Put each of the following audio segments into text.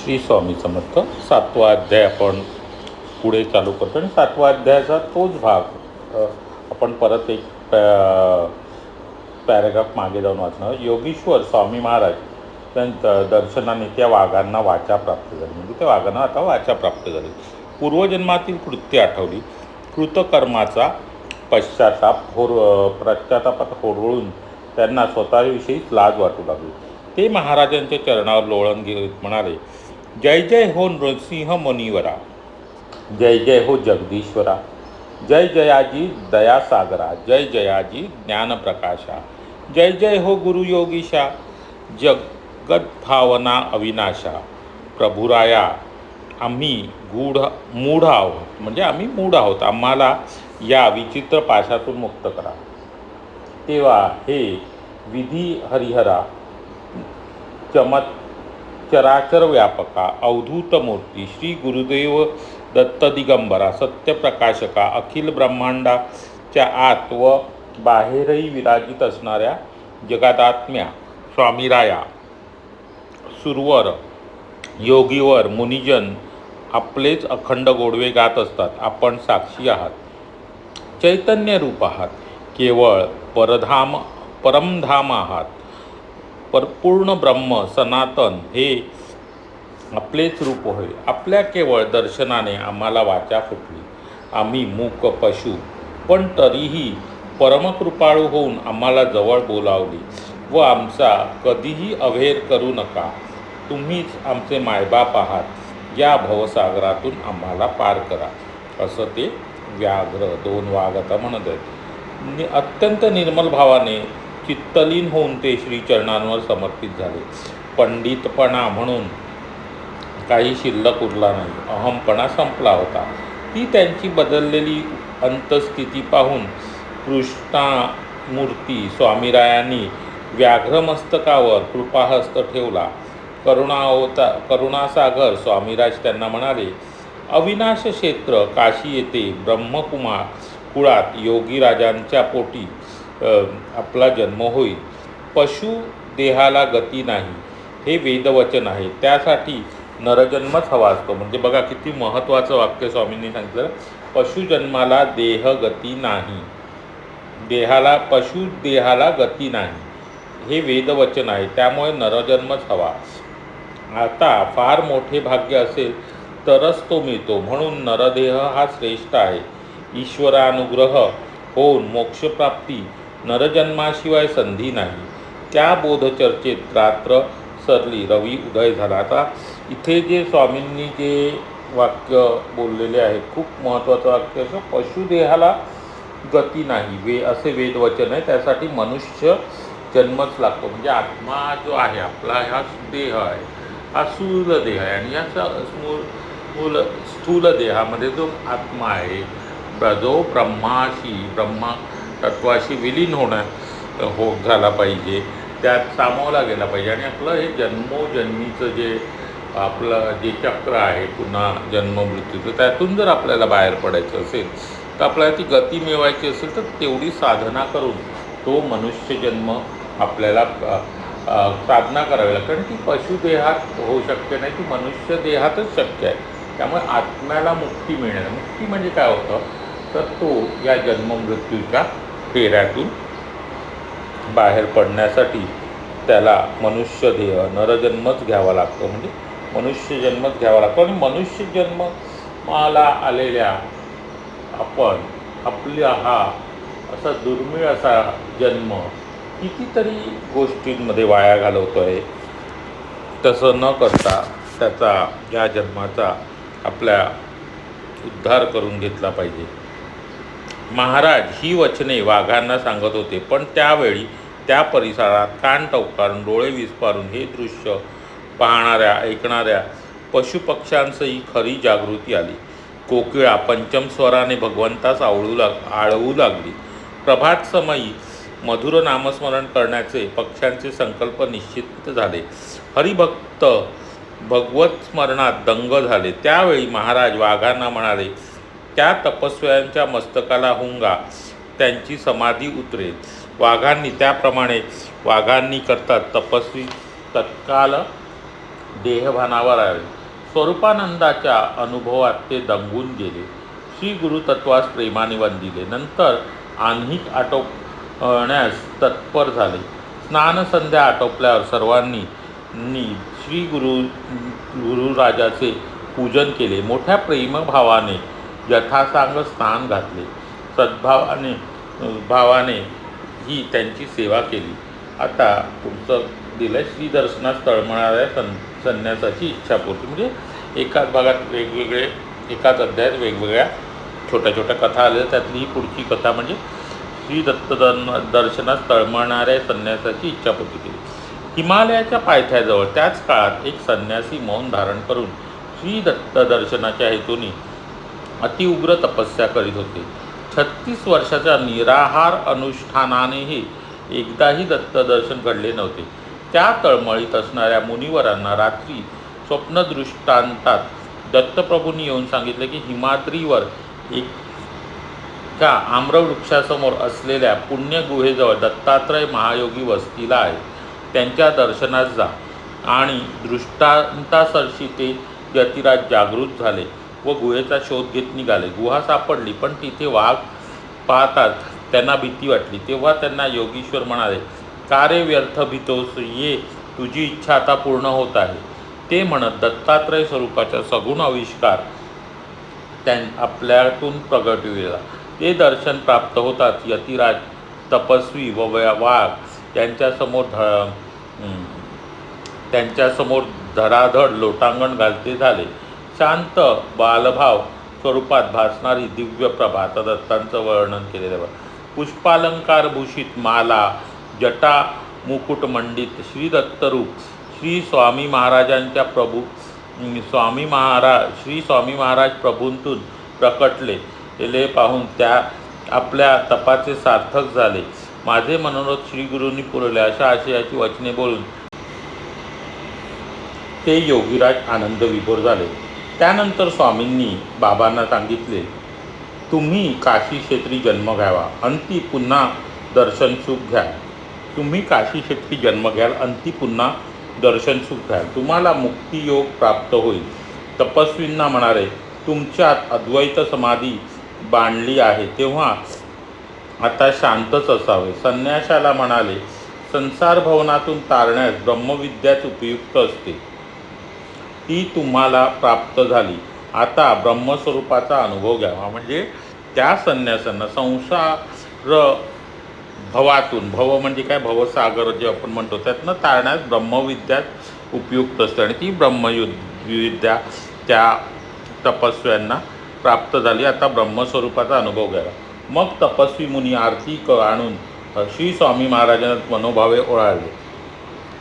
श्री स्वामी समर्थ. 7वा अध्याय आपण पुढे चालू करतो आणि 7वा अध्यायाचा तोच भाग आपण परत एक पॅरेग्राफ मागे जाऊन वाचणार. योगीश्वर स्वामी महाराज त्यांच्या दर्शनाने त्या वाघांना वाचा प्राप्त झाली. म्हणजे त्या वाघांना आता वाचा प्राप्त झाली. पूर्वजन्मातील कृत्य आठवली. कृतकर्माचा पश्चातापात होरवळून त्यांना स्वतःविषयीच लाज वाटू लागली. ते महाराजांच्या चरणावर लोळण घेत म्हणाले, जय जय हो नृसिंह मुनिवरा, जय जय हो जगदीश्वरा, जय जयाजी दयासागरा, जय जयाजी ज्ञानप्रकाशा, जय जय हो गुरुयोगीशा, जगद्भावना अविनाशा. प्रभुराया, आम्ही मूढ आहोत, म्हणजे आम्ही मूढ आहोत, आम्हाला या विचित्र पाशातून मुक्त करा. तेव्हा हे विधी हरिहरा, चराचर व्यापका, अवधूत मूर्ती, श्री गुरुदेव दत्त दिगंबरा, सत्यप्रकाशका, अखिल ब्रह्मांडाच्या आत व बाहेरही विराजित असणाऱ्या जगदात्म्या स्वामीराया, सुरवर, योगीवर, मुनिजन आपलेच अखंड गोडवे गात असतात. आपण साक्षी आहात, चैतन्य रूप आहात, केवळ परमधाम आहात, पूर्ण ब्रह्म सनातन हे आपलेच रूप होय. आपल्या केवळ दर्शनाने आम्हाला वाचा फुटली. आम्ही मूक पशु, पण तरीही परमकृपाळू होऊन आम्हाला जवळ बोलावली व आमचा कधीही अवेर करू नका. तुम्हीच आमचे मायबाप आहात. या भवसागरातून आम्हाला पार करा. असं ते व्याघ्र, 2 वाघ आता म्हणत आहेत. अत्यंत निर्मल भावाने चित्तलीन होऊन ते श्रीचरणांवर समर्पित झाले. पंडितपणा म्हणून काही शिल्लक उरला नाही. अहमपणा संपला होता. ती त्यांची बदललेली अंतस्थिती पाहून कृष्णामूर्ती स्वामीरायांनी व्याघ्रमस्तकावर कृपाहस्त ठेवला. करुणासागर स्वामीराज त्यांना म्हणाले, अविनाश क्षेत्र काशी येथे कुळात योगीराजांच्या पोटी आपला जन्म होईल. पशु देहाला गती नाही हे वेदवचन आहे. त्यासाठी नरजन्मच हवा असतो. म्हणजे बघा किती महत्त्वाचं वाक्य स्वामींनी सांगितलं. पशुजन्माला गती नाही, देहाला गती नाही हे वेदवचन आहे. त्यामुळे नरजन्मच हवा. आता फार मोठे भाग्य असेल तरच तो मिळतो. म्हणून नरदेह हा श्रेष्ठ आहे. ईश्वरानुग्रह होऊन मोक्षप्राप्ती नरजन्माशिवाय संधी नाही. त्या बोधचर्चेत रात्र सरली, रवी उदय झाला. आता इथे जे स्वामींनी जे वाक्य बोललेले आहे, खूप महत्त्वाचं वाक्य असं, पशुदेहाला गती नाही असे वेदवचन आहे. त्यासाठी मनुष्य जन्मच लागतो. म्हणजे आत्मा जो आहे आपला, हा देह आहे, हा स्थूल देह आहे आणि याचा स्थूल देहामध्ये जो आत्मा आहे, जो ब्रह्म तत्वाशी विलीन झाला पाहिजे, त्यात सामावला गेला पाहिजे. आणि आपलं हे जन्मोजन्मीचं जे आपलं जे चक्र आहे, पुन्हा जन्म मृत्यूचं, त्यातून जर आपल्याला बाहेर पडायचं असेल, तर आपल्याला ती गती मिळवायची असेल तर तेवढी साधना करून तो मनुष्यजन्म आपल्याला साधना करावी लागते. कारण ती पशुदेहात होऊ शक्य नाही, ती मनुष्य देहातच शक्य आहे. त्यामुळे आत्म्याला मुक्ती मिळणार. मुक्ती म्हणजे काय होतं, तर तो या जन्ममृत्यूच्या फेऱ्यातून बाहेर पडण्यासाठी त्याला मनुष्यदेह, नरजन्मच घ्यावा लागतो. म्हणजे मनुष्यजन्मच घ्यावा लागतो. आणि मनुष्यजन्माला आलेल्या आपला हा असा दुर्मिळ असा जन्म कितीतरी गोष्टींमध्ये वाया घालवतो आहे. तसं न करता त्याचा या जन्माचा आपल्या उद्धार करून घेतला पाहिजे. महाराज ही वचने वाघांना सांगत होते, पण त्यावेळी त्या परिसरात कान टवकारून, डोळे विस्पारून हे दृश्य पाहणाऱ्या ऐकणाऱ्या पशुपक्ष्यांसही खरी जागृती आली. कोकिळा पंचम स्वराने भगवंतास आळवू लागली. प्रभात समयी मधुर नामस्मरण करण्याचे पक्ष्यांचे संकल्प निश्चित झाले. हरिभक्त भगवत स्मरणात दंग झाले. त्यावेळी महाराज वाघांना म्हणाले, त्या तपस्व्यांच्या मस्तकाला हुंगा, त्यांची समाधी उतरेल. वाघांनी त्याप्रमाणे करतात तपस्वी तत्काल देहभानावर आले. स्वरूपानंदाच्या अनुभवात ते दंगून गेले. श्री गुरुतत्वास प्रेमाने वंदिले. नंतर आन्हिक आटोपण्यास तत्पर झाले. स्नानसंध्या आटोपल्यावर सर्वांनी श्री गुरुराजाचे पूजन केले. मोठ्या प्रेमभावाने यथासांग स्नान घातले. भावाने ही त्यांची सेवा केली. आता पुढचं दिलं श्री दर्शनास तळमळणाऱ्या संन्यासाची इच्छापूर्ती. म्हणजे एकाच भागात एकाच अध्यायात वेगवेगळ्या छोट्या छोट्या कथा आल्या. त्यातली ही पुढची कथा म्हणजे श्री दत्त दर्शनास तळमळणाऱ्या संन्यासाची इच्छापूर्ती केली. हिमालयाच्या पायथ्याजवळ त्याच काळात एक संन्यासी मौन धारण करून श्री दत्त दर्शनाच्या हेतूने अतिउग्र तपस्या करीत होते. 36 वर्षाच्या निराहार अनुष्ठानानेही एकदाही दत्तदर्शन घडले नव्हते. त्या तळमळीत असणाऱ्या मुनिवरांना रात्री स्वप्नदृष्टांतात दत्तप्रभूंनी येऊन सांगितले की हिमाद्रीवर एका आम्रवृक्षासमोर असलेल्या पुण्यगुहेजवळ दत्तात्रय महायोगी वस्तीला आहे. त्यांच्या दर्शनास जा. आणि दृष्टांतासरशी ते यतिराज जागृत झाले व गुहेचा शोध घेत निघाले. गुहा सापडली, पण तिथे वाघ पाहताच त्यांना भीती वाटली. तेव्हा त्यांना योगीश्वर म्हणाले, का रे व्यर्थ भीतोस, ये तुझी इच्छा आता पूर्ण होत आहे. ते म्हणत दत्तात्रय स्वरूपाचा सगुण आविष्कार आपल्यातून प्रगटविला. ते दर्शन प्राप्त होताच यतिराज, तपस्वी व वाघ त्यांच्यासमोर धडाधड लोटांगण घालते झाले. शांत बालभाव स्वरूपात भासणारी दिव्य प्रभा. आता दत्तांचं वर्णन केलेलं आहे. पुष्पालंकारभूषित माला, जटा मुकुट मंडित श्री दत्तरूप श्री स्वामी महाराजांच्या श्री स्वामी महाराज प्रभूंतून प्रकटले पाहून त्या आपल्या तपाचे सार्थक झाले. माझे मनोरथ श्री गुरूंनी पुरवले, अशा आशयाची वचने बोलून ते योगीराज आनंद विभोर झाले. त्यानंतर स्वामींनी बाबांना सांगितले, तुम्ही काशी क्षेत्री जन्म घ्यावा, अंती पुन्हा दर्शन सुख घ्या. तुम्ही काशी क्षेत्री जन्म घ्याल, अंती पुन्हा दर्शन सुख घ्याल. तुम्हाला मुक्तियोग प्राप्त होईल. तपस्वींना म्हणाले, तुमच्यात अद्वैत समाधी बांधली आहे, तेव्हा आता शांतच असावे. संन्याशाला म्हणाले, संसार भवनातून तारण्यास ब्रह्मविद्याच उपयुक्त असते. ती तुम्हाला प्राप्त झाली. आता ब्रह्मस्वरूपाचा अनुभव घ्यावा. म्हणजे त्या संन्यासांना संसार भवातून, भव म्हणजे काय, भवसागर जे आपण म्हणतो, त्यातनं तारण्यास ब्रह्मविद्याच उपयुक्त असते. आणि ती ब्रह्मविद्या त्या तपस्व्यांना प्राप्त झाली. आता ब्रह्मस्वरूपाचा अनुभव घ्यावा. मग तपस्वी मुनी आरती आणून श्री स्वामी महाराजांना मनोभावे ओळाळले.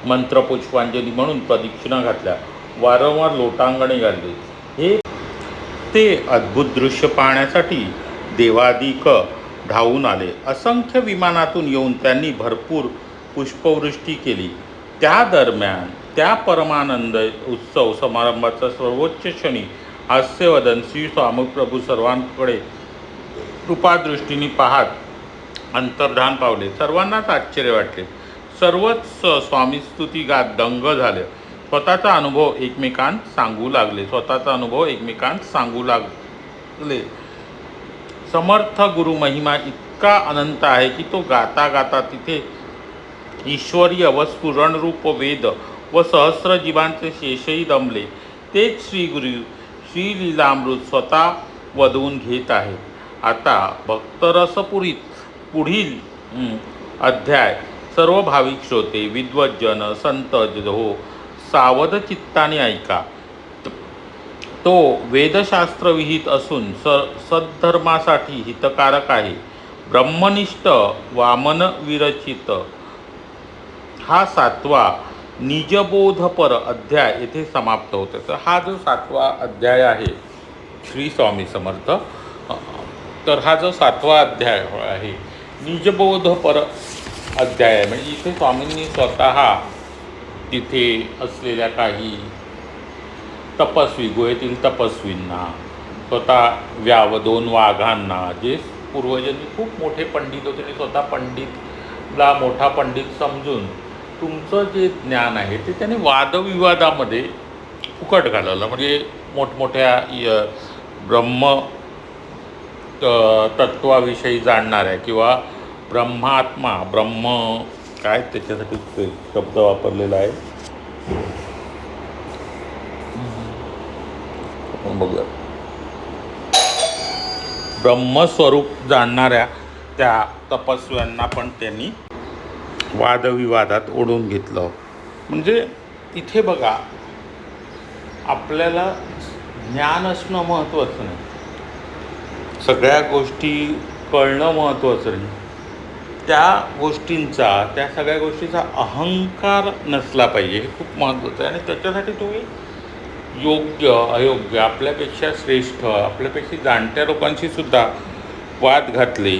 मंत्रपुष्पांजली म्हणून प्रदक्षिणा घातल्या. वारंवार लोटांगणे घालली. ते अद्भुत दृश्य पाहण्यासाठी देवादिक धावून आले. असंख्य विमानातून येऊन त्यांनी भरपूर पुष्पवृष्टी केली. त्या दरम्यान त्या परमानंद उत्सव समारंभाचा सर्वोच्च क्षणी हास्यवदन श्री स्वामीप्रभू सर्वांकडे कृपादृष्टीने पाहत अंतर्धान पावले. सर्वांनाच आश्चर्य वाटले. सर्वच स्वामीस्तुती गात दंग झाले. स्वतःचा अनुभव एकमेकांत सांगू लागले. समर्थ गुरु महिमा इतका अनंत आहे की तो गाता गाता तिथे ईश्वरीय व स्फुरणरूप वेद व सहस्र जीवांचे शेषही दमले. तेच श्री गुरु श्री लीलामृत स्वतः वधवून घेत आहेत. आता भक्तरसपुरीत पुढील अध्याय सर्व भाविक श्रोते, विद्वज्जन, संत हो, सावध चित्ताने ऐका. तो वेदशास्त्र विहित असून सद्धर्मासाठी हितकारक आहे. ब्रह्मनिष्ठ वामन विरचित हा 7वा निजबोधपर अध्याय येथे समाप्त होतो. तर हा जो 7वा अध्याय आहे श्री स्वामी समर्थ, तर हा जो 7वा अध्याय आहे निजबोधपर अध्याय आहे. म्हणजे इथे स्वामींनी स्वतः तिथे असलेल्या काही तपस्वी, गुहेतील तपस्वींना, स्वतः 2 वाघांना, जे पूर्वजांनी खूप मोठे पंडित होते आणि स्वतः पंडितला मोठा पंडित समजून तुमचं जे ज्ञान आहे ते त्याने वादविवादामध्ये फुकट घालवलं. म्हणजे मोठमोठ्या ब्रह्म तत्वाविषयी जाणणाऱ्या किंवा ब्रह्म काय त्याच्यासाठी ते शब्द वापरलेला आहे, आपण बघूया. ब्रह्मस्वरूप जाणणाऱ्या त्या तपस्व्यांना पण त्यांनी वादविवादात ओढून घेतलं. म्हणजे इथे बघा, आपल्याला ज्ञान असणं महत्त्वाचं नाही, सगळ्या गोष्टी कळणं महत्त्वाचं नाही, त्या सगळ्या गोष्टीचा अहंकार नसला पाहिजे, हे खूप महत्त्वाचं आहे. आणि त्याच्यासाठी तुम्ही योग्य अयोग्य, आपल्यापेक्षा श्रेष्ठ, आपल्यापेक्षा जाणत्या लोकांशी सुद्धा वाद घातले.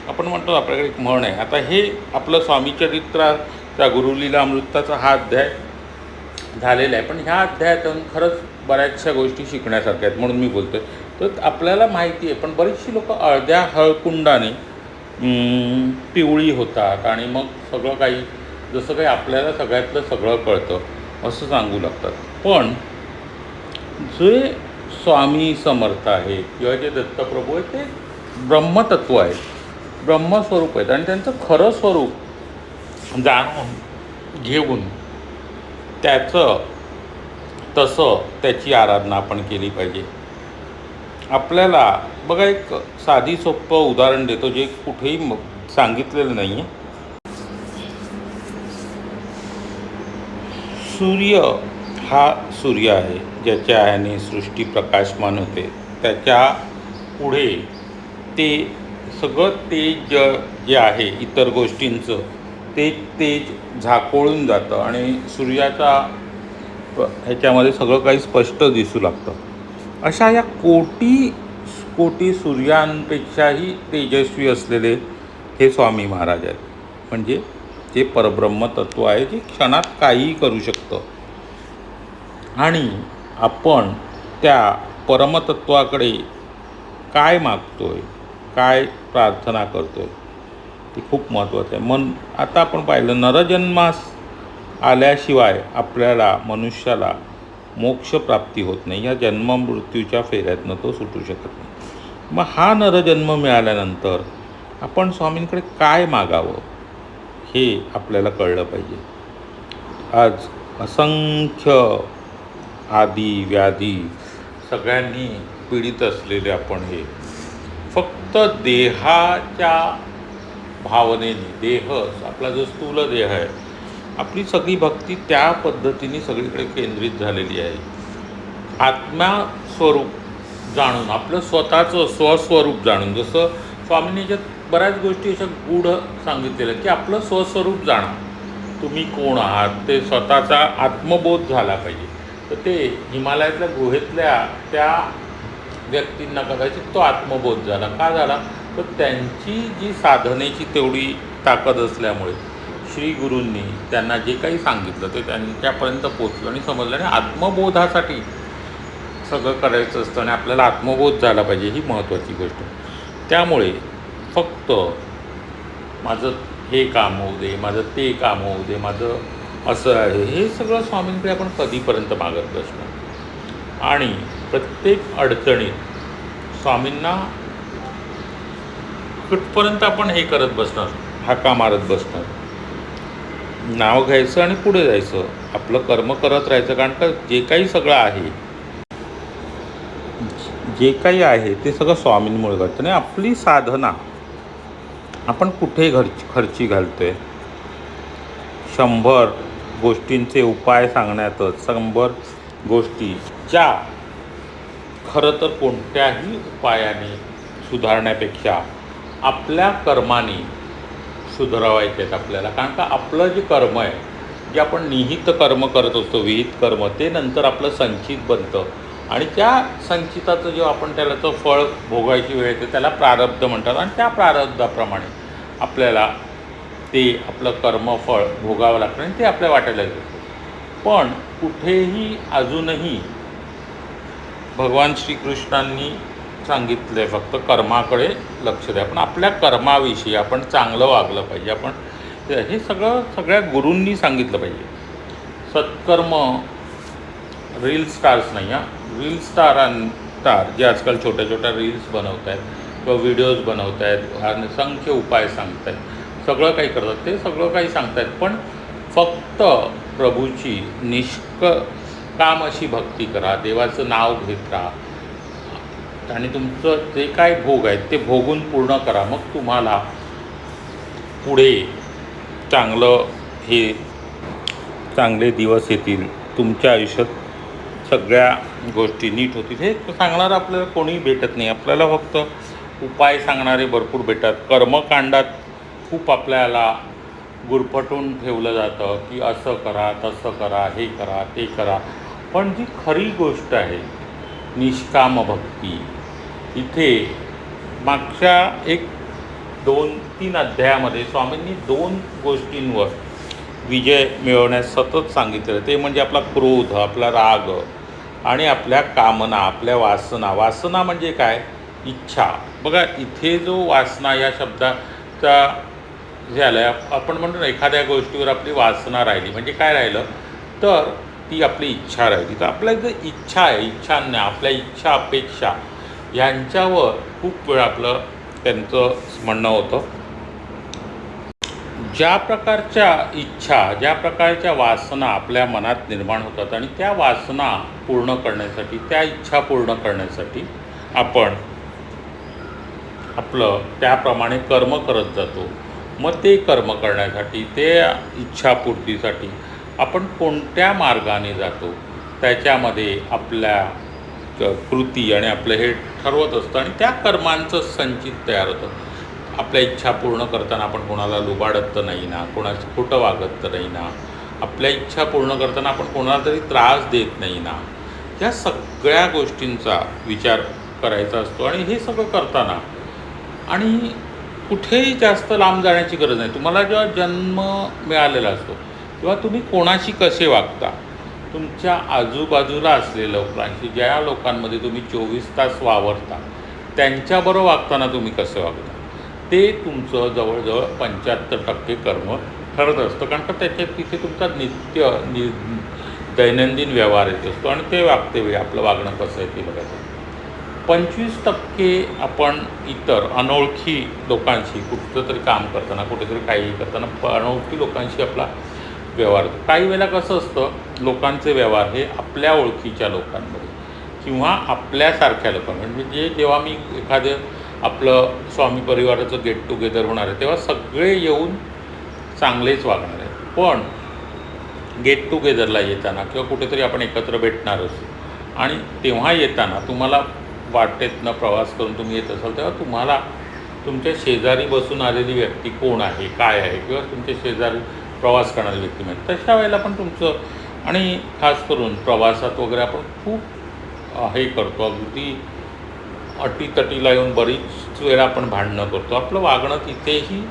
आपण म्हणतो आपल्याकडे एक म्हण आहे. आता हे आपलं स्वामीचरित्राचा गुरुलीला अमृताचा हा अध्याय झालेला आहे, पण ह्या अध्यायातून खरंच बऱ्याचशा गोष्टी शिकण्यासारख्या आहेत, म्हणून मी बोलतो आहे. तर आपल्याला माहिती आहे, पण बरीचशी लोक अर्ध्या हळकुंडाने पिवळी होतात आणि मग सगळं काही जसं काही आपल्याला सगळ्यातलं सगळं कळतं असं सांगू लागतात. पण जे स्वामी समर्थ आहेत किंवा जे दत्तप्रभू आहेत ते ब्रह्मतत्व आहेत, ब्रह्मस्वरूप आहेत, आणि त्यांचं खरं स्वरूप जाणून घेऊन त्याची आराधना आपण केली पाहिजे. आपल्याला बघा, एक साधी सोपं उदाहरण देतो जे कुठेही सांगितलेलं नाही आहे. सूर्य आहे, ज्याच्या ह्याने सृष्टी प्रकाशमान होते. त्याच्या पुढे ते सगळं तेज जे आहे इतर गोष्टींचं, ते तेज झाकोळून जातं आणि सूर्याच्या ह्याच्यामध्ये सगळं काही स्पष्ट दिसू लागतं. अशा या कोटी सूर्यांपेक्षाही तेजस्वी असलेले हे स्वामी महाराज आहेत. म्हणजे जे परब्रह्मतत्व आहे, जे क्षणात काहीही करू शकतं. आणि आपण त्या परमतत्वाकडे काय मागतोय, काय प्रार्थना करतोय, ते खूप महत्त्वाचं आहे. आता आपण पाहिलं, नरजन्मास आल्याशिवाय आपल्याला मनुष्याला मोक्षप्राप्ती होत नाही. या जन्ममृत्यूच्या फेऱ्यातनं तो सुटू शकत नाही. मग हा नरजन्म मिळाल्यानंतर आपण स्वामींकडे काय मागावं हे आपल्याला कळलं पाहिजे. आज असंख्य आदी व्याधी सगळ्यांनी पीडित असलेले आपण हे फक्त देहाच्या भावनेने, देह आपला जो स्थूल देह आहे, आपली सगळी भक्ती त्या पद्धतीने सगळीकडे केंद्रित झालेली आहे. आत्मास्वरूप जाणून, आपलं स्वतःचं स्वस्वरूप जाणून, जसं स्वामींनी याच्यात बऱ्याच गोष्टी अशा गूढ सांगितलेल्या की आपलं स्वस्वरूप जाणा, तुम्ही कोण आहात ते स्वतःचा आत्मबोध झाला पाहिजे. तर ते हिमालयातल्या गुहेतल्या त्या व्यक्तींना कदाचित तो आत्मबोध झाला. का झाला? तर त्यांची जी साधनेची तेवढी ताकद असल्यामुळे श्री गुरूंनी त्यांना जे काही सांगितलं ते त्यांच्यापर्यंत पोचलं आणि समजलं. आणि आत्मबोधासाठी सगळं करायचं असतं आणि आपल्याला आत्मबोध झाला पाहिजे, ही महत्त्वाची गोष्ट. त्यामुळे फक्त माझं हे काम होऊ दे, माझं ते काम होऊ दे, माझं असं आहे, हे सगळं स्वामींकडे आपण कधीपर्यंत मागत बसणार. आणि प्रत्येक अडचणीत स्वामींना कुठपर्यंत आपण हे करत बसणार, हाका मारत बसणार, नाव घ्यायचं आणि पुढे जायचं, आपलं कर्म करत राहायचं. कारण का जे काही आहे ते सगळं स्वामींमुळे घडतं. आणि आपली साधना आपण कुठे खर्ची घालतोय. 100 गोष्टींचे उपाय सांगण्यातच 100 गोष्टी ज्या खरं तर कोणत्याही उपायाने सुधारण्यापेक्षा आपल्या कर्माने सुधारावायचे आहेत आपल्याला. कारण का आपलं जे कर्म आहे, जे आपण निहित कर्म करत असतो, विहित कर्म, ते नंतर आपलं संचित बनतं. आणि त्या संचिताचं जेव्हा आपण त्याचं फळ भोगायची वेळ येते त्याला प्रारब्ध म्हणतात. आणि त्या प्रारब्धाप्रमाणे आपल्याला ते आपलं कर्मफळ भोगावं लागतं आणि ते आपल्या वाटायला येतं. पण कुठेही अजूनही भगवान श्रीकृष्णांनी सांगितलं आहे फक्त कर्माकडे लक्ष द्या. पण आपल्या कर्माविषयी आपण चांगलं वागलं पाहिजे. आपण हे सगळ्या गुरूंनी सांगितलं पाहिजे. सत्कर्म रील स्टार्स नाही हां, रील स्टार जे आजकाल छोट्या छोट्या रील्स बनवत आहेत किंवा व्हिडिओज बनवत आहेत, असंख्य उपाय सांगत आहेत, सगळं काही करतात, ते सगळं काही सांगत आहेत, पण फक्त प्रभूची निष्काम अशी भक्ती करा, देवाचं नाव घेत राहा आणि तुमचं जे काय भोग आहेत ते भोगून पूर्ण करा. मग तुम्हाला पुढे चांगले दिवस येतील, तुमच्या आयुष्यात सगळ्या गोष्टी नीट होतील. हे सांगणारं आपल्याला कोणीही भेटत नाही. आपल्याला फक्त उपाय सांगणारे भरपूर भेटतात. कर्मकांडात खूप आपल्याला गुरफटून ठेवलं जातं की असं करा, तसं करा, हे करा, ते करा. पण जी खरी गोष्ट आहे निष्काम भक्ती, इथे मागच्या 1-2-3 अध्यायामध्ये स्वामींनी 2 गोष्टींवर विजय मिळवण्यास सतत सांगितलेलं. ते म्हणजे आपला क्रोध, आपला राग आणि आपल्या कामना, आपल्या वासना. वासना म्हणजे काय? इच्छा. बघा इथे जो वासना या शब्दाचा झाला, आपण म्हणतो ना एखाद्या गोष्टीवर आपली वासना राहिली म्हणजे काय राहिलं, तर ती आपली इच्छा राहिली. तर आपल्या इथं इच्छा आहे, इच्छांना, आपल्या इच्छा अपेक्षा यांच्यावर खूप वेळ आपलं त्यांचं म्हणणं होतं. ज्या प्रकारच्या इच्छा, ज्या प्रकारच्या वासना आपल्या मनात निर्माण होतात आणि त्या वासना पूर्ण करण्यासाठी, त्या इच्छा पूर्ण करण्यासाठी आपण आपलं त्याप्रमाणे कर्म करत जातो. मग ते कर्म करण्यासाठी, ते इच्छापूर्तीसाठी आपण कोणत्या मार्गाने जातो त्याच्यामध्ये आपल्या कृती आणि आपलं हे ठरवत असतं आणि त्या कर्मांचं संचित तयार होतं. आपल्या इच्छा पूर्ण करताना आपण कोणाला लुबाडत तर नाही ना, कोणाचं खोटं वागत तर नाही ना, आपल्या इच्छा पूर्ण करताना आपण कोणाला तरी त्रास देत नाही ना, ह्या सगळ्या गोष्टींचा विचार करायचा असतो. आणि हे सगळं करताना आणि कुठेही जास्त लांब जाण्याची गरज नाही. तुम्हाला जेव्हा जन्म मिळालेला असतो तेव्हा तुम्ही कोणाशी कसे वागता, तुमच्या आजूबाजूला असलेल्या लोकांशी, ज्या लोकांमध्ये तुम्ही 24 तास वावरता त्यांच्याबरोबर वागताना तुम्ही कसे वागता, ते तुमचं जवळजवळ 75% कर्म ठरत असतं. कारण का तिथे तुमचा दैनंदिन व्यवहार येत असतो आणि ते वागते वेळी आपलं वागणं कसं आहे ते बघायचं. 25% आपण इतर अनोळखी लोकांशी कुठं तरी काम करताना, कुठेतरी काही करताना अनोळखी लोकांशी आपला व्यवहार होतो. काही वेळेला कसं असतं, लोकांचे व्यवहार हे आपल्या ओळखीच्या लोकांमध्ये किंवा आपल्यासारख्या लोकांमध्ये, म्हणजे जेव्हा मी एखादं आपलं स्वामी परिवाराचं गेट टुगेदर होणार आहे तेव्हा सगळे येऊन चांगलेच वागणार आहे. पण गेट टुगेदरला येताना किंवा कुठेतरी आपण एकत्र भेटणार असू आणि तेव्हा येताना तुम्हाला वाटेतनं प्रवास करून तुम्ही येत असाल तेव्हा तुम्हाला तुमच्या शेजारी बसून आलेली व्यक्ती कोण आहे, काय आहे, किंवा तुमच्या शेजारी प्रवास करणारी व्यक्ती माहिती, तशा वेळेला पण तुमचं, आणि खास करून प्रवासात वगैरे आपण खूप हे करतो, अगदी अटीतटीला येऊन बरीच वेळा आपण भांडणं करतो. आपलं वागणं तिथेही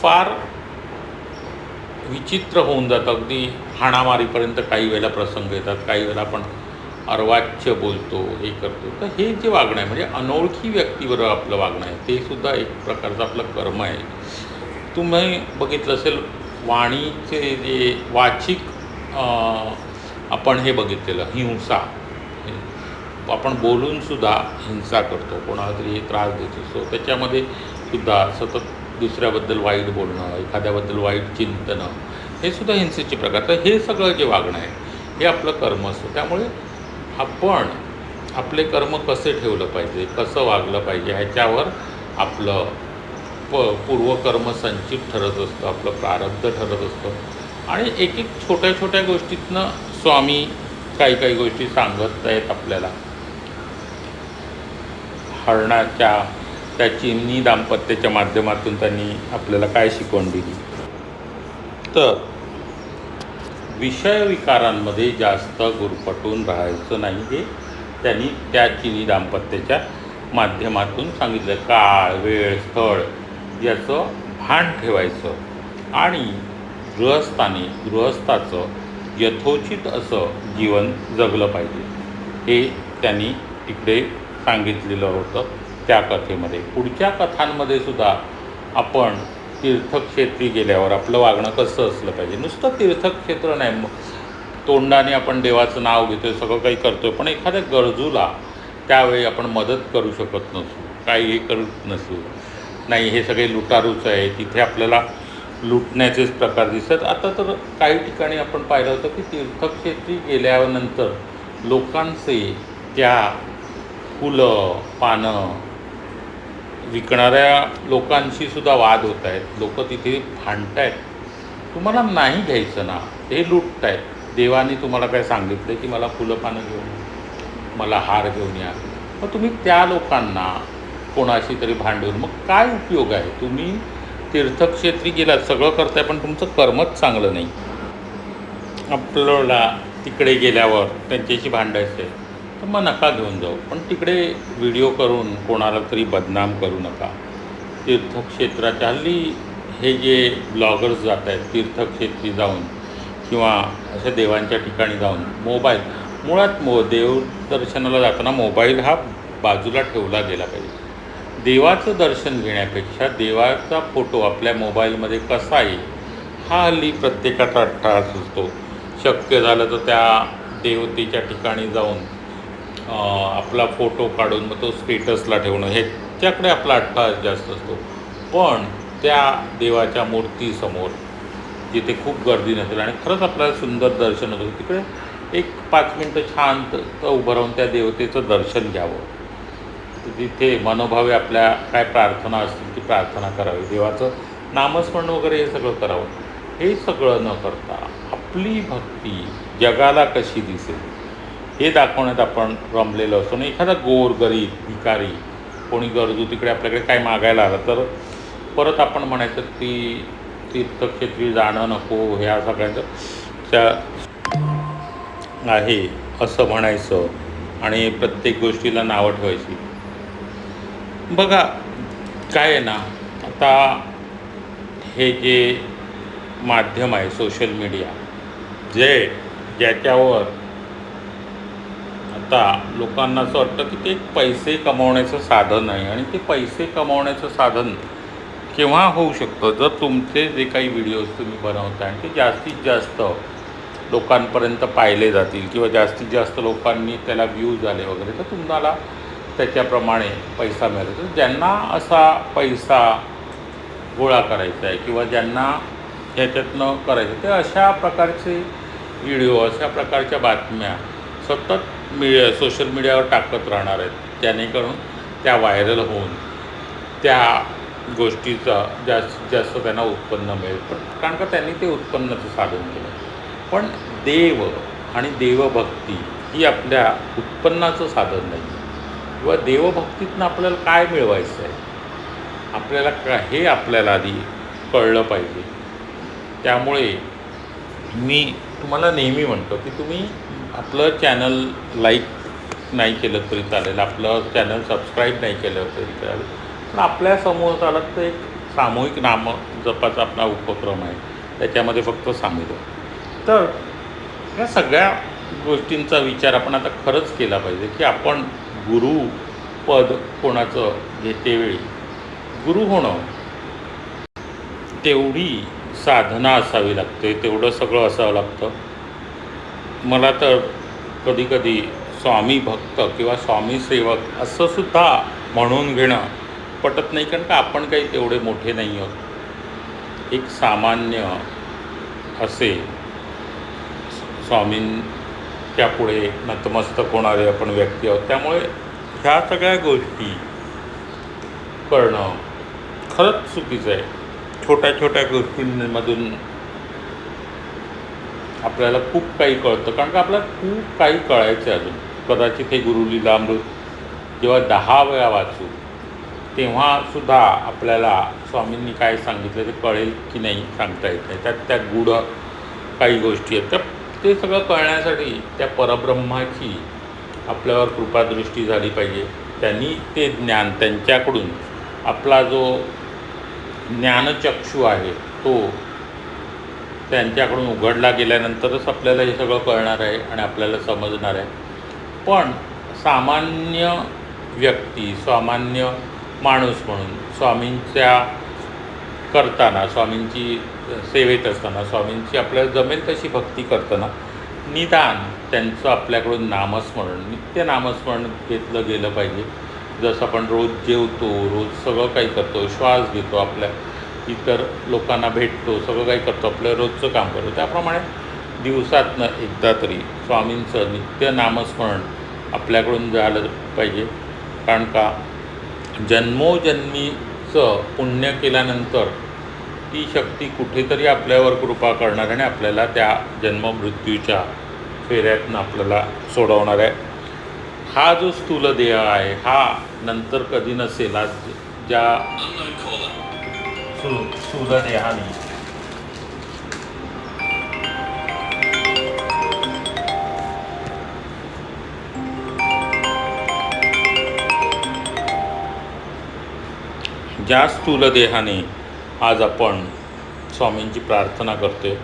फार विचित्र होऊन जातं, अगदी हाणामारीपर्यंत काही वेळेला प्रसंग येतात, काही वेळेला आपण अर्वाच्य बोलतो, हे करतो. तर हे जे वागणं आहे म्हणजे अनोळखी व्यक्तीबरोबर आपलं वागणं आहे, ते सुद्धा एक प्रकारचं आपलं कर्म आहे. तुम्ही बघितलं असेल वाणीचे जे वाचिक आपण हे बघितलेलं हिंसा, आपण बोलूनसुद्धा हिंसा करतो, कोणाला तरी त्रास देत असतो, त्याच्यामध्ये सुद्धा सतत दुसऱ्याबद्दल वाईट बोलणं, एखाद्याबद्दल वाईट चिंतनं, हे सुद्धा हिंसेचे प्रकार. तर हे सगळं जे वागणं आहे हे आपलं कर्म असतं. त्यामुळे आपण आपले कर्म कसे ठेवलं पाहिजे, कसं वागलं पाहिजे ह्याच्यावर आपलं पूर्वकर्म संचित ठरत असतं, आपलं प्रारब्ध ठरत असतं. आणि एक छोट्या छोट्या गोष्टीतनं स्वामी काही काही गोष्टी सांगत आहेत आपल्याला. हरणाच्या त्या चिमणी दाम्पत्याच्या माध्यमातून त्यांनी आपल्याला काय शिकवण दिली, तर विषय विकारांमध्ये जास्त गुरफटून राहायचं नाही, हे त्यांनी त्या चिनी दाम्पत्याच्या माध्यमातून सांगितलं. काळ, वेळ, स्थळ याचं भान ठेवायचं आणि गृहस्थाचं यथोचित असं जीवन जगलं पाहिजे, हे त्यांनी तिकडे सांगितलेलं होतं त्या कथेमध्ये. पुढच्या कथांमध्ये सुद्धा आपण तीर्थक्षेत्री गेल्यावर आपलं वागणं कसं असलं पाहिजे, नुसतं तीर्थक्षेत्र नाही, तोंडाने आपण देवाचं नाव घेतो आहे, सगळं काही करतो आहे, पण एखाद्या गरजूला त्यावेळी आपण मदत करू शकत नसू, काही हे करत नसू. नाही, हे सगळे लुटारूच आहे, तिथे आपल्याला लुटण्याचेच प्रकार दिसतात. आता तर काही ठिकाणी आपण पाहिलं होतं की तीर्थक्षेत्री गेल्यानंतर लोकांचे त्या फुलं पानं विकणाऱ्या लोकांशी सुद्धा वाद होत आहेत. लोक तिथे भांडत आहेत. तुम्हाला नाही घ्यायचं ना, ते लुटत आहेत. देवाने तुम्हाला काय सांगितलं की मला फुलं पानं घेऊन या, मला हार घेऊन या, मग तुम्ही त्या लोकांना कोणाशी तरी भांडून मग काय उपयोग आहे? तुम्ही तीर्थक्षेत्री गेलात, सगळं करताय, पण तुमचं कर्मच चांगलं नाही. आपल्याला तिकडे गेल्यावर त्यांच्याशी भांडायचं आहे तर मग नका घेऊन जाऊ, पण तिकडे व्हिडिओ करून कोणाला तरी बदनाम करू नका. तीर्थक्षेत्राच्या हल्ली हे जे ब्लॉगर्स जात आहेत तीर्थक्षेत्री जाऊन किंवा अशा देवांच्या ठिकाणी जाऊन मुळात देवदर्शनाला जाताना मोबाईल हा बाजूला ठेवला गेला पाहिजे. देवाचं दर्शन घेण्यापेक्षा देवाचा फोटो आपल्या मोबाईलमध्ये कसा येईल हा हल्ली प्रत्येकाचा अट्टाहास असतो. शक्य झालं तर त्या देवतेच्या ठिकाणी जाऊन आपला फोटो काढून मग तो स्टेटसला ठेवणं, ह्याच्याकडे आपला अट्टाहास जास्त असतो. पण त्या देवाच्या मूर्तीसमोर जिथे खूप गर्दी नसेल आणि खरंच आपल्याला सुंदर दर्शन होतं, तिकडे एक 5 मिनटं शांत उभं राहून त्या देवतेचं दर्शन घ्यावं. तिथे मनोभावे आपल्या काय प्रार्थना असतील ती प्रार्थना करावी, देवाचं नामस्मरण वगैरे हे सगळं करावं. हे सगळं न करता आपली भक्ती जगाला कशी दिसेल हे दाखवण्यात आपण रमलेलो असतो. आणि एखादा गोरगरीब भिकारी कोणी गरजू तिकडे आपल्याकडे काय मागायला आला तर परत आपण म्हणायचं की तीर्थक्षेत्री जाणं नको, ह्या सगळ्यांचं आहे असं म्हणायचं आणि प्रत्येक गोष्टीला नावं ठेवायची. बघा काय आहे ना, आता हे जे माध्यम आहे सोशल मीडिया, ज्याच्यावर आता लोकांना असं वाटतं की ते पैसे कमवण्याचं साधन आहे आणि ते पैसे कमवण्याचं साधन केव्हा होऊ शकतं जर तुमचे जे काही व्हिडिओज तुम्ही बनवता आणि ते जास्तीत जास्त लोकांपर्यंत पाहिले जातील किंवा जास्तीत जास्त लोकांनी त्याला व्ह्यूज आले वगैरे तर तुम्हाला त्याच्याप्रमाणे पैसा मिळेल. तर ज्यांना असा पैसा गोळा करायचा आहे किंवा ज्यांना ह्याच्यातनं करायचं ते अशा प्रकारचे व्हिडिओ, अशा प्रकारच्या बातम्या सतत सोशल मीडियावर टाकत राहणार आहेत, जेणेकरून त्या व्हायरल होऊन त्या गोष्टीचं जास्तीत जास्त त्यांना उत्पन्न मिळेल. पण कारण का त्यांनी ते उत्पन्नाचं साधन केलं. पण देव आणि देवभक्ती ही आपल्या उत्पन्नाचं साधन नाही किंवा देवभक्तीतनं आपल्याला काय मिळवायचं आहे आपल्याला हे आपल्याला आधी कळलं पाहिजे. त्यामुळे मी तुम्हाला नेहमी म्हणतो की तुम्ही आपलं चॅनल लाईक नाही केलं तरी चालेल, आपलं चॅनल सबस्क्राईब नाही केलं तरी चालेल, पण आपल्या समोर चालत तर एक सामूहिक नाम जपाचा आपला उपक्रम आहे, त्याच्यामध्ये फक्त सामील हो. तर या सगळ्या गोष्टींचा विचार आपण आता खरंच केला पाहिजे की आपण गुरुपद कोणाचं घेतेवेळी गुरु होणं तेवढी साधना असावी लागते, तेवढं सगळं असावं लागतं. मला तर कधीकधी स्वामी भक्त किंवा स्वामी सेवक असं सुद्धा म्हणून घेणं पटत नाही, कारण का आपण काही तेवढे मोठे नाही आहोत. एक सामान्य असे स्वामींच्या पुढे नतमस्तक होणारे आपण व्यक्ती आहोत. त्यामुळे ह्या सगळ्या गोष्टी करणं खरंच चुकीचं आहे. छोट्या छोट्या गोष्टींमधून आपल्याला खूप काही कळतं, कारण का आपल्याला खूप काही कळायचं आहे अजून. कदाचित हे गुरुलीलामृत जेव्हा 10 वेळा वाचू तेव्हासुद्धा आपल्याला स्वामींनी काय सांगितलं ते कळेल की नाही सांगता येत नाही. त्यात गूढ काही गोष्टी आहेत. तर ते सगळं कळण्यासाठी त्या परब्रह्माची आपल्यावर कृपादृष्टी झाली पाहिजे. त्यांनी ते ज्ञान त्यांच्याकडून आपला जो ज्ञानचक्षू आहे तो त्यांच्याकडून उघडला गेल्यानंतरच आपल्याला हे सगळं कळणार आहे आणि आपल्याला समजणार आहे. पण सामान्य व्यक्ती, सामान्य माणूस म्हणून स्वामींच्या करताना, स्वामींची सेवेत असताना, स्वामींची आपल्याला जमेल तशी भक्ती करताना निदान त्यांचं आपल्याकडून नामस्मरण, नित्य नामस्मरण घेतलं गेलं पाहिजे. जसं आपण रोज जेवतो, रोज सगळं काही करतो, श्वास घेतो, आपल्या इतर लोकांना भेटतो, सगळं काही करतो, आपलं रोजचं काम करतो, त्याप्रमाणे दिवसातनं एकदा तरी स्वामींचं नित्य नामस्मरण आपल्याकडून झालं पाहिजे. कारण का जन्मोजन्मीचं पुण्य केल्यानंतर ती शक्ती कुठेतरी आपल्यावर कृपा करणार आणि आपल्याला त्या जन्ममृत्यूच्या फेऱ्यातनं आपल्याला सोडवणार आहे. हा जो स्थूल देह आहे हा नंतर कधी नसेल. आज ज्या स्थूल देहाने ज्या स्थूल देहाने आज आपण स्वामींची प्रार्थना करतोय,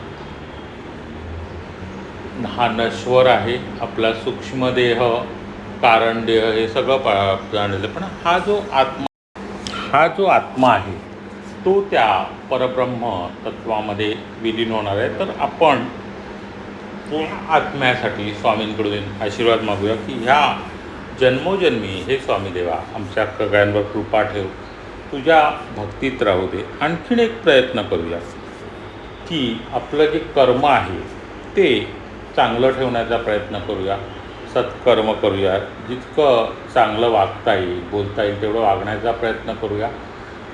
हा नश्वर आहे. आपला सूक्ष्मदेह, कारण देह हे सगळं जाणलेलं, पण हा जो आत्मा आहे तो त्या परब्रह्म तत्वामध्ये विलीन होणार आहे. तर आपण त्या आत्म्यासाठी स्वामींकडून आशीर्वाद मागूया की ह्या जन्मोजन्मी हे स्वामी देवा आमच्या सगळ्यांवर कृपा ठेव, तुझ्या भक्तीत राहू दे. आणखीन एक प्रयत्न करूया की आपलं जे कर्म आहे ते चांगलं ठेवण्याचा प्रयत्न करूया, सत्कर्म करूया, जितकं चांगलं वागता येईल, बोलता येईल तेवढं वागण्याचा प्रयत्न करूया,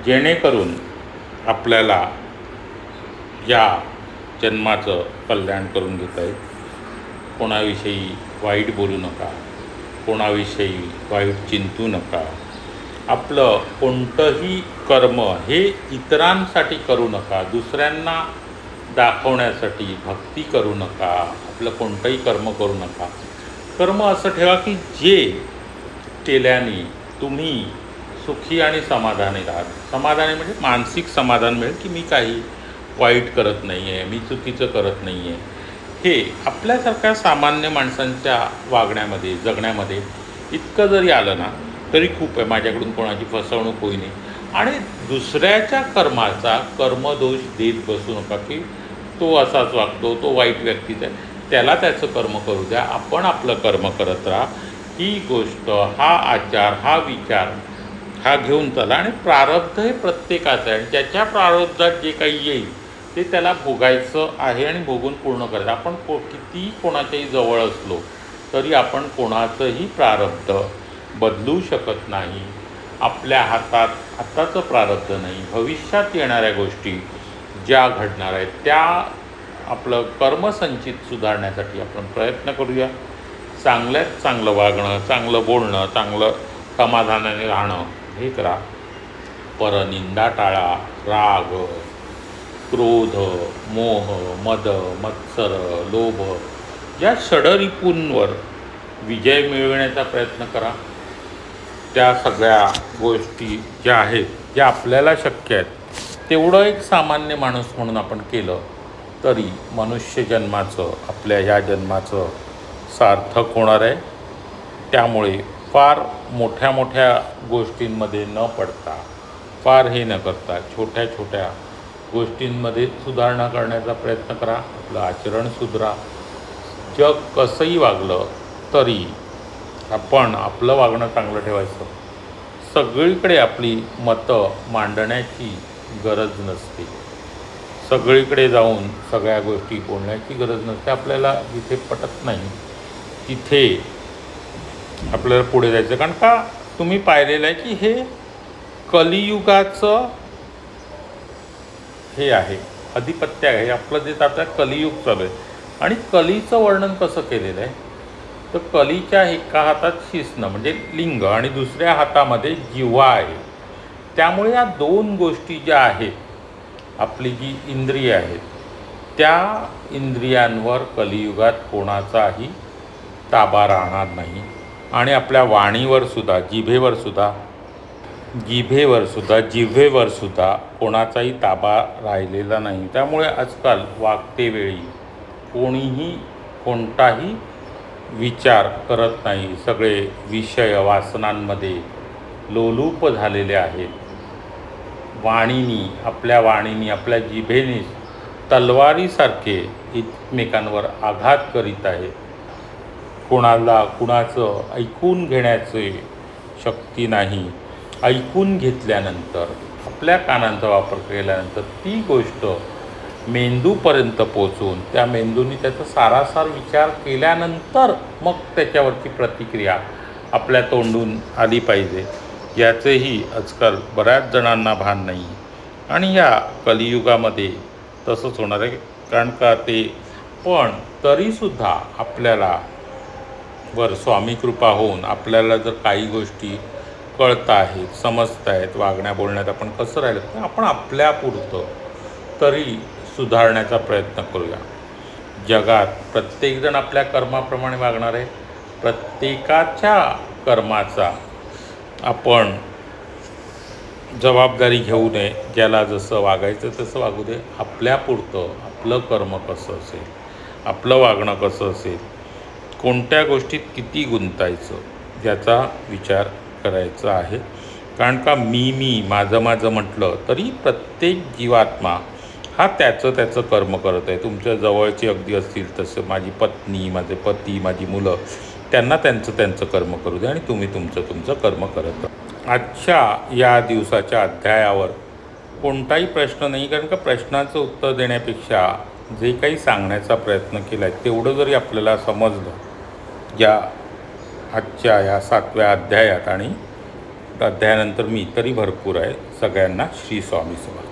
जेणेकरून आपल्याला या जन्माचं कल्याण करून घेता येईल. कोणाविषयी वाईट बोलू नका, कोणाविषयी वाईट चिंतू नका. आपलं कोणतंही कर्म हे इतरांसाठी करू नका, दुसऱ्यांना दाखवण्यासाठी भक्ती करू नका. आपलं कोणतंही कर्म करू नका. कर्म असं ठेवा की जे केल्याने तुम्ही सुखी आणि समाधानी राहाल. समाधानी म्हणजे मानसिक समाधान मिळेल की मी काही वाईट करत नाही आहे, मी चुकीचं करत नाही आहे. हे आपल्यासारख्या सामान्य माणसांच्या वागण्यामध्ये, जगण्यामध्ये इतकं जरी आलं ना तरी खूप आहे. माझ्याकडून कोणाची फसवणूक होई नाही. आणि दुसऱ्याच्या कर्माचा कर्मदोष देत बसू नका की तो असाच वागतो, तो वाईट व्यक्तीच आहे, त्याला त्याचं कर्म करू द्या, आपण आपलं कर्म करत राहा. ही गोष्ट, हा आचार, हा विचार हा घेऊन चला. आणि प्रारब्ध हे प्रत्येकाचं आहे आणि त्याच्या प्रारब्धात जे काही येईल ते त्याला भोगायचं आहे आणि भोगून पूर्ण करायचं. आपण कितीही कोणाच्याही जवळ असलो तरी आपण कोणाचंही प्रारब्ध बदलू शकत नाही. आपल्या हातात आत्ताचं प्रारब्ध नाही, भविष्यात येणाऱ्या गोष्टी ज्या घडणार आहेत त्या आपलं कर्मसंचित सुधारण्यासाठी आपण प्रयत्न करूया. चांगल्यात चांगलं वागणं, चांगलं बोलणं, चांगलं समाधानाने राहणं हे करा. परनिंदा टाळा. राग, क्रोध, मोह, मद, मत्सर, लोभ या षडरिपूंवर विजय मिळवण्याचा प्रयत्न करा. त्या सगळ्या गोष्टी ज्या आहेत, ज्या आपल्याला शक्य आहेत तेवढं एक सामान्य माणूस म्हणून आपण केलं तरी मनुष्य जन्माचं, आपल्या ह्या जन्माचं सार्थक होणार आहे. त्यामुळे फार मोठ्या मोठ्या गोष्टींमध्ये न पडता, फार हे न करता, छोट्या छोट्या गोष्टींमध्ये सुधारणा करण्याचा प्रयत्न करा. आपलं आचरण सुधारा. जग कसंही वागलं तरी आपण आपलं वागणं चांगलं ठेवायचं. सगळीकडे आपली मतं मांडण्याची गरज नसते, सगळीकडे जाऊन सगळ्या गोष्टी बोलण्याची गरज नसते. आपल्याला जिथे पटत नाही तिथे आपल्याला पुढे जायचं. कारण का तुम्ही पाहिलेलं आहे की हे कलियुगाचं हे आहे, अधिपत्य आहे. आपलं जे आता कलियुग चालू आहे आणि कलीचं वर्णन कसं केलेलं आहे तर कलीच्या एका हातात शिस्न म्हणजे लिंग आणि दुसऱ्या हातामध्ये जिव्हा आहे. त्यामुळे या दोन गोष्टी ज्या आहेत, आपली जी इंद्रिय आहेत त्या इंद्रियांवर कलियुगात कोणाचाही ताबा राहणार नाही. आणि आपल्या वाणीवर सुद्धा, जिभेवर सुद्धा कोणाचाही ताबा राहिलेला नाही. त्यामुळे आजकाल वागते वेळी कोणीही कोणताही विचार करत नाही. सगळे विषय वासनांमध्ये लोलूप झालेले आहेत. आपल्या जिभेने तलवारीसारखे एकमेकांवर आघात करीत आहेत. कुणाचं ऐकून घेण्याची शक्ती नाही. ऐकून घेतल्यानंतर, आपल्या कानांचा वापर केल्यानंतर ती गोष्ट मेंदूपर्यंत पोचून त्या मेंदूने त्याचा सारासार विचार केल्यानंतर मग त्याच्यावरची प्रतिक्रिया आपल्या तोंडून आली पाहिजे, याचेही आजकाल बऱ्याच जणांना भान नाही. आणि या कलियुगामध्ये तसंच होणार आहे. कारण का ते पण तरीसुद्धा आपल्याला वर स्वामी कृपा होऊन आपल्याला जर काही गोष्टी कळत आहेत, समजत आहेत, वागण्या बोलण्यात आपण कसं राहिलं तर आपण आपल्यापुरतं तरी सुधारण्याचा प्रयत्न करूया. जगात प्रत्येकजण आपल्या कर्माप्रमाणे वागणार आहे. प्रत्येकाच्या कर्माचा आपण जबाबदारी घेऊ नये. ज्याला जसं वागायचं तसं वागू दे. आपल्यापुरतं आपलं कर्म कसं असेल, आपलं वागणं कसं असेल, कोणत्या गोष्टीत किती गुंतायचं याचा विचार करायचा आहे. कारण का मी माझं म्हटलं तरी प्रत्येक जीवात्मा हा त्याचं कर्म करत आहे. तुमच्या जवळचे अगदी असतील तसं माझी पत्नी, माझे पती, माझी मुलं, त्यांना त्यांचं कर्म करू दे आणि तुम्ही तुमचं कर्म करत राहा. आजच्या या दिवसाच्या अध्यायावर कोणताही प्रश्न नाही. कारण का प्रश्नाचं उत्तर देण्यापेक्षा जे काही सांगण्याचा प्रयत्न केला आहे तेवढं जरी आपल्याला समजलं या आजच्या या 7व्या अध्यायात आणि अध्यायानंतर मी तरी भरपूर आहे. सगळ्यांना श्री स्वामी समर्थ.